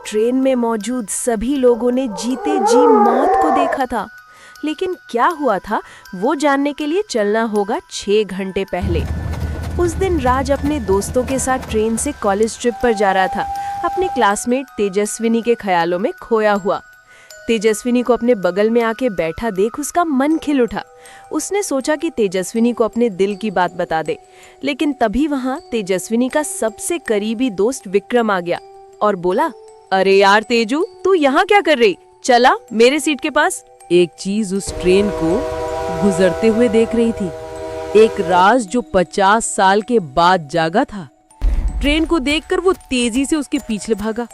Train में मौजूद सभी लोगों ने जीते जी मौत को देखा था। लेकिन क्या हुआ था वो जानने के लिए चलना होगा 6 घंटे पहले। उस दिन राज अपने दोस्तों के साथ ट्रेन से कॉलेज ट्रिप पर जा रहा था, अपने क्लासमेट तेजस्विनी के ख्यालों में खोया हुआ। तेजस्विनी को अपने बगल में आके बैठा देख उसका मन खिल उठा। उसने सोचा कि तेजस्विनी को अपने दिल की बात बता दे, लेकिन तभी वहां तेजस्विनी का सबसे करीबी दोस्त विक्रम आ गया और बोला, अरे यार तेजू, तू यहाँ क्या कर रही? चला मेरे सीट के पास। एक चीज उस ट्रेन को गुजरते हुए देख रही थी, एक राज जो 50 साल के बाद जागा था। ट्रेन को देखकर वो तेजी से उसके पीछे भागा।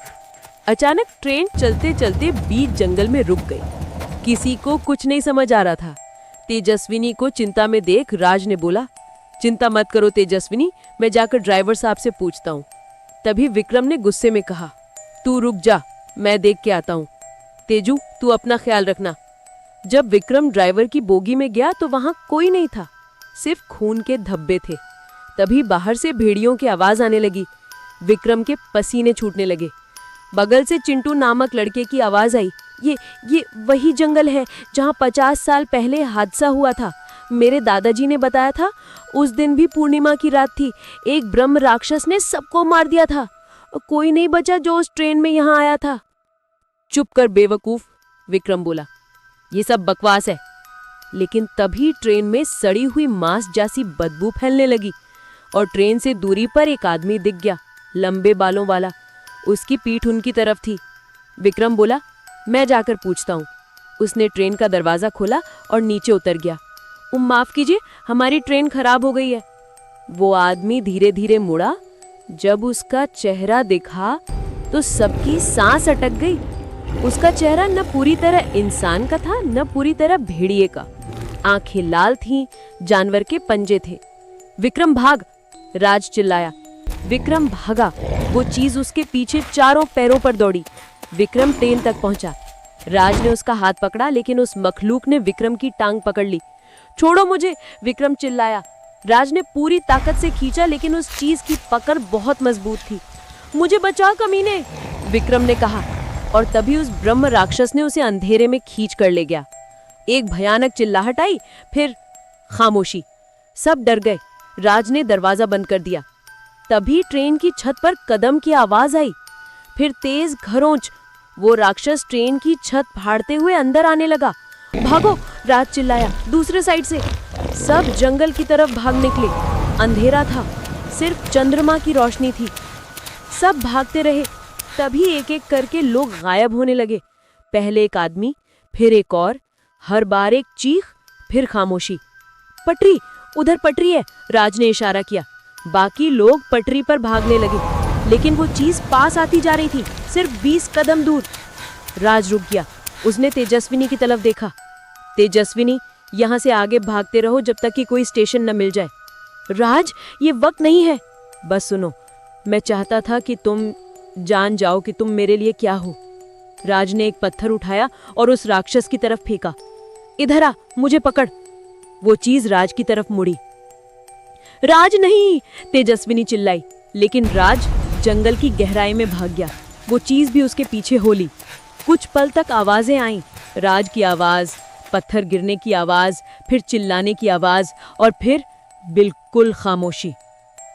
अचानक ट्रेन चलते चलते बीच जंगल में रुक गई। किसी को कुछ नहीं समझ आ रहा था। तेजस्विनी को चिंता में देख राज ने बोला, चिंता मत करो तेजस्विनी, मैं जाकर ड्राइवर साहब से पूछता हूँ। तभी विक्रम ने गुस्से में कहा, तू रुक जा, मैं देख के आता हूँ। तेजू, तू अपना ख्याल रखना। जब विक्रम ड्राइवर की बोगी में गया तो वहां कोई नहीं था, सिर्फ खून के धब्बे थे। तभी बाहर से भेड़ियों की आवाज आने लगी। विक्रम के पसीने छूटने लगे। बगल से चिंटू नामक लड़के की आवाज आई, ये वही जंगल है जहां 50 साल पहले हादसा हुआ था। मेरे दादाजी ने बताया था, उस दिन भी पूर्णिमा की रात थी। एक ब्रह्म राक्षस ने सबको मार दिया था। कोई नहीं बचा जो उस ट्रेन में यहाँ आया था। चुप कर बेवकूफ, विक्रम बोला, ये सब बकवास है। लेकिन तभी ट्रेन में सड़ी हुई मांस जैसी बदबू फैलने लगी और ट्रेन से दूरी पर एक आदमी दिख गया, लंबे बालों वाला। उसकी पीठ उनकी तरफ थी। विक्रम बोला, मैं जाकर पूछता हूँ। उसने ट्रेन का दरवाजा खोला और नीचे उतर गया। माफ कीजिए, हमारी ट्रेन खराब हो गई है। वो आदमी धीरे धीरे मुड़ा। जब उसका चेहरा दिखा तो सबकी सांस अटक गई। उसका चेहरा न पूरी तरह इंसान का था, न पूरी तरह भेड़िए का। आंखें लाल थीं, जानवर के पंजे थे। विक्रम भाग, राज चिल्लाया। विक्रम भागा। वो चीज उसके पीछे चारों पैरों पर दौड़ी। विक्रम ट्रेन तक पहुंचा। राज ने उसका हाथ पकड़ा, लेकिन उस मखलूक ने विक्रम की टांग पकड़ ली। छोड़ो मुझे, विक्रम चिल्लाया। राज ने पूरी ताकत से खींचा, लेकिन उस चीज की पकड़ बहुत मजबूत थी। मुझे बचा कमीने, विक्रम ने कहा। और तभी उस ब्रह्म राक्षस ने उसे अंधेरे में खींच कर ले गया। एक भयानक चिल्लाहट आई, फिर खामोशी। सब डर गए। राज ने दरवाजा बंद कर दिया। तभी ट्रेन की छत पर कदम की आवाज आई, फिर तेज घरोंच। वो राक्षस ट्रेन की छत फाड़ते हुए अंदर आने लगा। भागो, राज चिल्लाया, दूसरे साइड से। सब जंगल की तरफ भाग निकले। अंधेरा था, सिर्फ चंद्रमा की रोशनी थी। सब भागते रहे। तभी एक एक करके लोग गायब होने लगे। पहले एक आदमी, फिर एक और। हर बार एक चीख, फिर खामोशी। पटरी, उधर पटरी है, राज ने इशारा किया। बाकी लोग पटरी पर भागने लगे, लेकिन वो चीज पास आती जा रही थी, सिर्फ 20 कदम दूर। राज रुक गया। उसने तेजस्विनी की तरफ देखा। तेजस्विनी, यहाँ से आगे भागते रहो जब तक कि कोई स्टेशन न मिल जाए। राज, ये वक्त नहीं है। बस सुनो, मैं चाहता था कि तुम जान जाओ कि तुम मेरे लिए क्या हो। राज ने एक पत्थर उठाया और उस राक्षस की तरफ फेंका। इधर आ, मुझे पकड़। वो चीज राज की तरफ मुड़ी। राज नहीं, तेजस्विनी चिल्लाई, लेकिन राज जंगल की गहराई में भाग गया। वो चीज भी उसके पीछे हो ली। कुछ पल तक आवाजें आईं, राज की आवाज, पत्थर गिरने की आवाज, फिर चिल्लाने की आवाज, और फिर बिल्कुल खामोशी।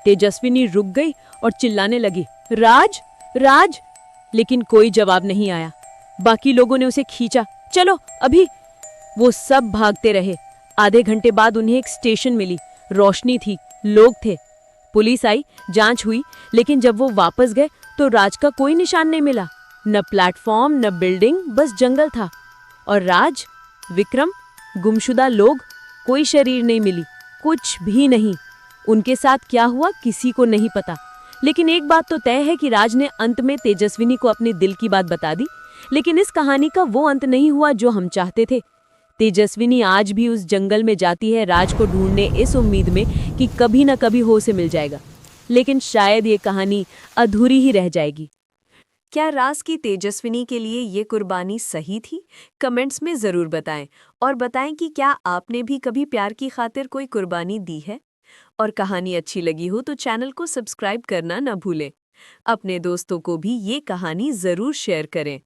तेजस्विनी रुक गई और चिल्लाने लगी, राज, राज। लेकिन कोई जवाब नहीं आया। बाकी लोगों ने उसे खींचा। चलो अभी। वो सब भागते रहे। आधे घंटे बाद उन्हें एक स्टेशन मिली। रोशनी थी, लोग थे। पुलिस आई, जांच हुई, लेकिन जब वो वापस गए तो राज का कोई निशान नहीं मिला। न प्लेटफॉर्म, न बिल्डिंग, बस जंगल था। और राज, विक्रम, गुमशुदा लोग, कोई शरीर नहीं मिली, कुछ भी नहीं। उनके साथ क्या हुआ किसी को नहीं पता। लेकिन एक बात तो तय है कि राज ने अंत में तेजस्विनी को अपने दिल की बात बता दी। लेकिन इस कहानी का वो अंत नहीं हुआ जो हम चाहते थे। तेजस्विनी आज भी उस जंगल में जाती है राज को ढूंढने, इस उम्मीद में कि कभी न कभी हो उसे मिल जाएगा। लेकिन शायद ये कहानी अधूरी ही रह जाएगी। क्या राज की तेजस्विनी के लिए ये कुर्बानी सही थी? कमेंट्स में ज़रूर बताएं। और बताएं कि क्या आपने भी कभी प्यार की खातिर कोई कुर्बानी दी है? और कहानी अच्छी लगी हो तो चैनल को सब्सक्राइब करना न भूलें। अपने दोस्तों को भी ये कहानी जरूर शेयर करें।